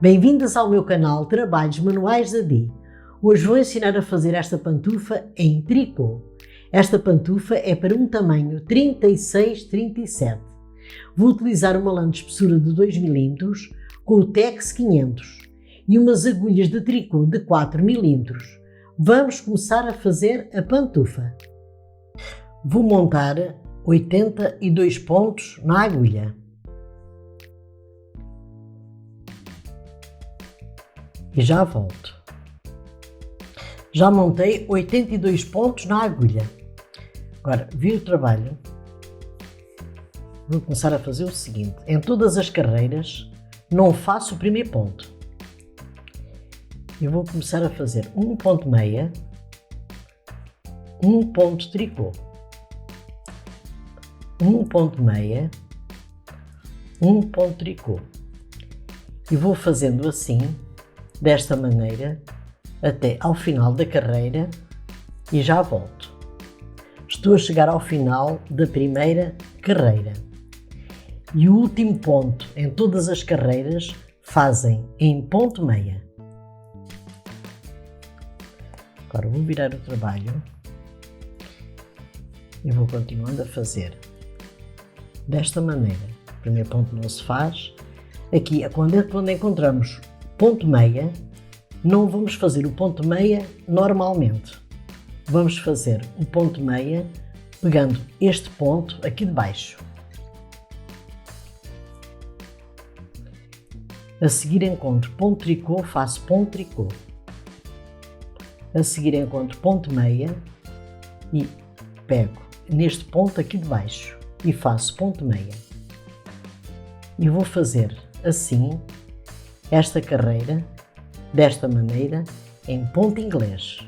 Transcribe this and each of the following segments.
Bem-vindas ao meu canal Trabalhos Manuais da Di. Hoje vou ensinar a fazer esta pantufa em tricô. Esta pantufa é para um tamanho 36-37. Vou utilizar uma lã de espessura de 2 mm com o Tex 500 e umas agulhas de tricô de 4 mm. Vamos começar a fazer a pantufa. Vou montar 82 pontos na agulha. E já volto. Já montei 82 pontos na agulha. Agora, viro o trabalho. Vou começar a fazer o seguinte. Em todas as carreiras, não faço o primeiro ponto. Eu vou começar a fazer um ponto meia, um ponto tricô, um ponto meia, um ponto tricô. E vou fazendo assim, desta maneira, até ao final da carreira e já volto. Estou a chegar ao final da primeira carreira. E o último ponto em todas as carreiras fazem em ponto meia. Agora vou virar o trabalho e vou continuando a fazer desta maneira. O primeiro ponto não se faz. Aqui, quando encontramos ponto meia, não vamos fazer o ponto meia normalmente. Vamos fazer o ponto meia pegando este ponto aqui de baixo. A seguir encontro ponto tricô, faço ponto tricô. A seguir encontro ponto meia e pego neste ponto aqui de baixo e faço ponto meia. E vou fazer assim esta carreira, desta maneira, em ponto inglês,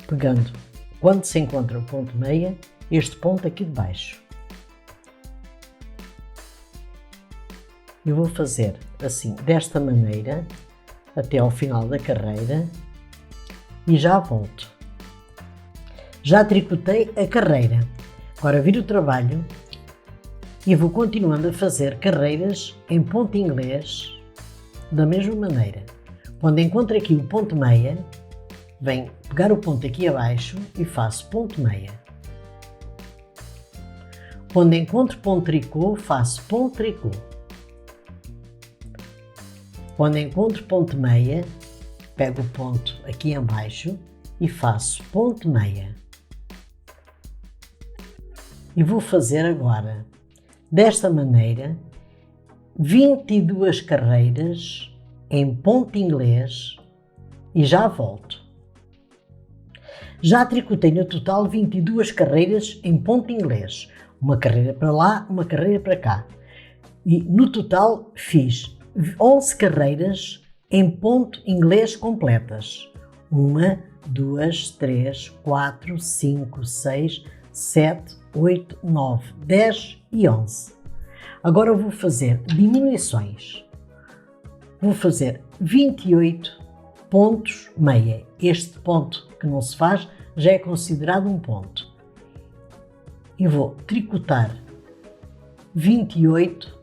pegando, quando se encontra o ponto meia, este ponto aqui de baixo. Eu vou fazer assim, desta maneira, até ao final da carreira e já volto. Já tricotei a carreira. Agora viro o trabalho e vou continuando a fazer carreiras em ponto inglês da mesma maneira. Quando encontro aqui o ponto meia, venho pegar o ponto aqui abaixo e faço ponto meia. Quando encontro ponto tricô, faço ponto tricô. Quando encontro ponto meia, pego o ponto aqui abaixo e faço ponto meia. E vou fazer agora, desta maneira, 22 carreiras em ponto inglês e já volto. Já tricotei no total 22 carreiras em ponto inglês. Uma carreira para lá, uma carreira para cá. E no total fiz 11 carreiras em ponto inglês completas. 1, 2, 3, 4, 5, 6, 7, 8, 9, 10 e 11. Agora vou fazer diminuições. Vou fazer 28 pontos meia. Este ponto que não se faz já é considerado um ponto. E vou tricotar 28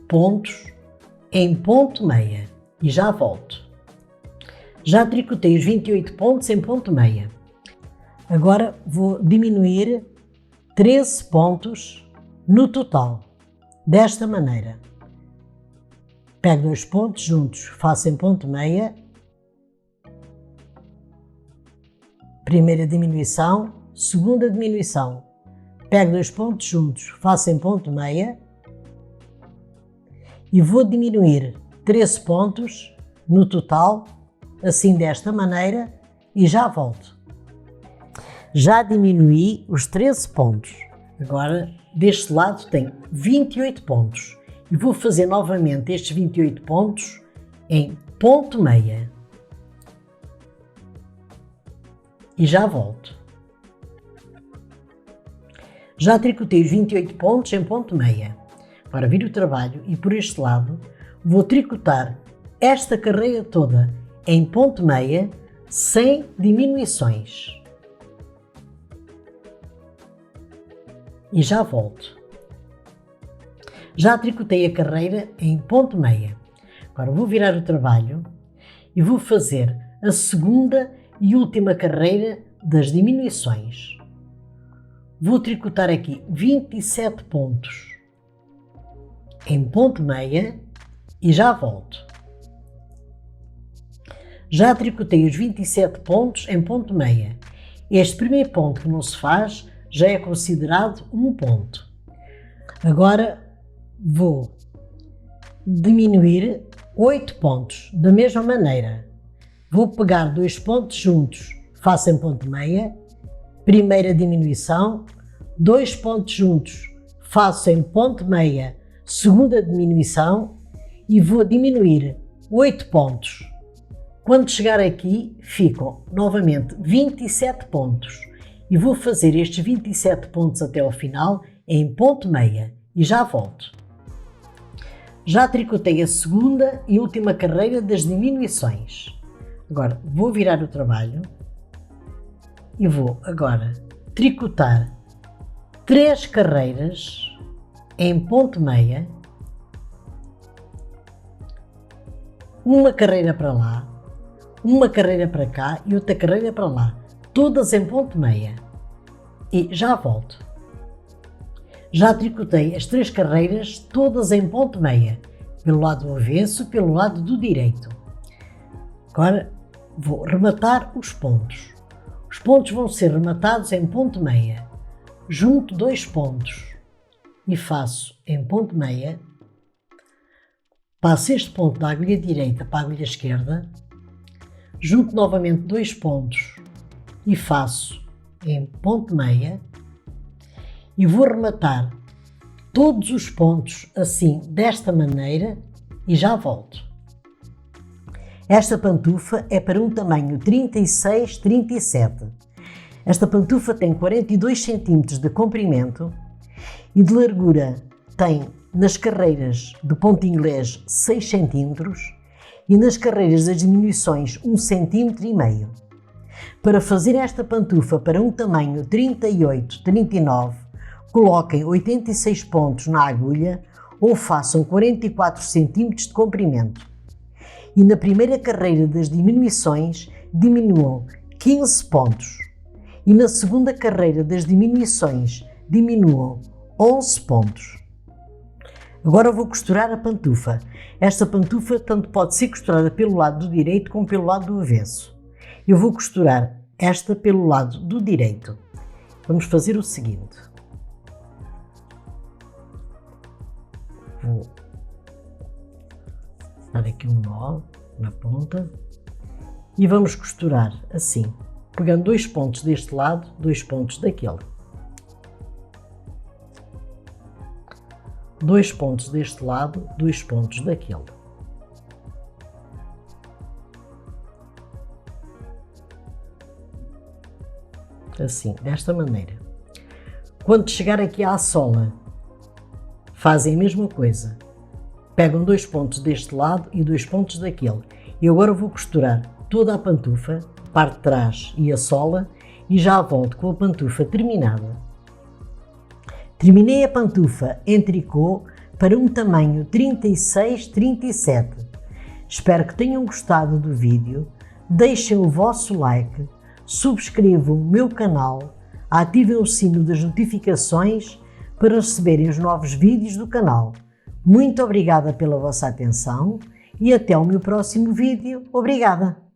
pontos em ponto meia e já volto. Já tricotei os 28 pontos em ponto meia. Agora vou diminuir 13 pontos no total. Desta maneira, pego 2 pontos juntos, faço em ponto meia, primeira diminuição, segunda diminuição, pego 2 pontos juntos, faço em ponto meia e vou diminuir 13 pontos no total, assim desta maneira, e já volto. Já diminuí os 13 pontos. Agora, deste lado tem 28 pontos e vou fazer novamente estes 28 pontos em ponto meia e já volto. Já tricotei os 28 pontos em ponto meia. Agora viro o trabalho e por este lado vou tricotar esta carreira toda em ponto meia sem diminuições. E já volto. Já tricotei a carreira em ponto meia. Agora vou virar o trabalho e vou fazer a segunda e última carreira das diminuições. Vou tricotar aqui 27 pontos em ponto meia e já volto. Já tricotei os 27 pontos em ponto meia. Este primeiro ponto que não se faz já é considerado um ponto. Agora vou diminuir 8 pontos da mesma maneira. Vou pegar 2 pontos juntos, faço em ponto meia, primeira diminuição, 2 pontos juntos, faço em ponto meia, segunda diminuição e vou diminuir 8 pontos. Quando chegar aqui, ficam novamente 27 pontos e vou fazer estes 27 pontos até ao final em ponto meia e já volto. Já tricotei a segunda e última carreira das diminuições. Agora vou virar o trabalho e vou agora tricotar 3 carreiras em ponto meia, uma carreira para lá, uma carreira para cá e outra carreira para lá, todas em ponto meia e já volto. Já tricotei as 3 carreiras todas em ponto meia, pelo lado do avesso e pelo lado do direito. Agora vou rematar os pontos. Os pontos vão ser rematados em ponto meia. Junto 2 pontos e faço em ponto meia. Passo este ponto da agulha direita para a agulha esquerda. Junto novamente 2 pontos e faço em ponto meia. E vou rematar todos os pontos assim, desta maneira, e já volto. Esta pantufa é para um tamanho 36-37. Esta pantufa tem 42 cm de comprimento e de largura tem nas carreiras do ponto inglês 6 cm e nas carreiras das diminuições 1,5 cm. Para fazer esta pantufa para um tamanho 38-39, coloquem 86 pontos na agulha ou façam 44 cm de comprimento. E na primeira carreira das diminuições, diminuam 15 pontos. E na segunda carreira das diminuições, diminuam 11 pontos. Agora vou costurar a pantufa. Esta pantufa tanto pode ser costurada pelo lado do direito como pelo lado do avesso. Eu vou costurar esta pelo lado do direito. Vamos fazer o seguinte. Vou dar aqui um nó na ponta e vamos costurar assim, pegando 2 pontos deste lado, 2 pontos daquele. 2 pontos deste lado, 2 pontos daquele. Assim, desta maneira. Quando chegar aqui à sola, fazem a mesma coisa. Pegam 2 pontos deste lado e 2 pontos daquele. E agora vou costurar toda a pantufa, a parte de trás e a sola, e já volto com a pantufa terminada. Terminei a pantufa em tricô para um tamanho 36-37. Espero que tenham gostado do vídeo. Deixem o vosso like, subscrevam o meu canal, ativem o sino das notificações para receberem os novos vídeos do canal. Muito obrigada pela vossa atenção e até o meu próximo vídeo. Obrigada!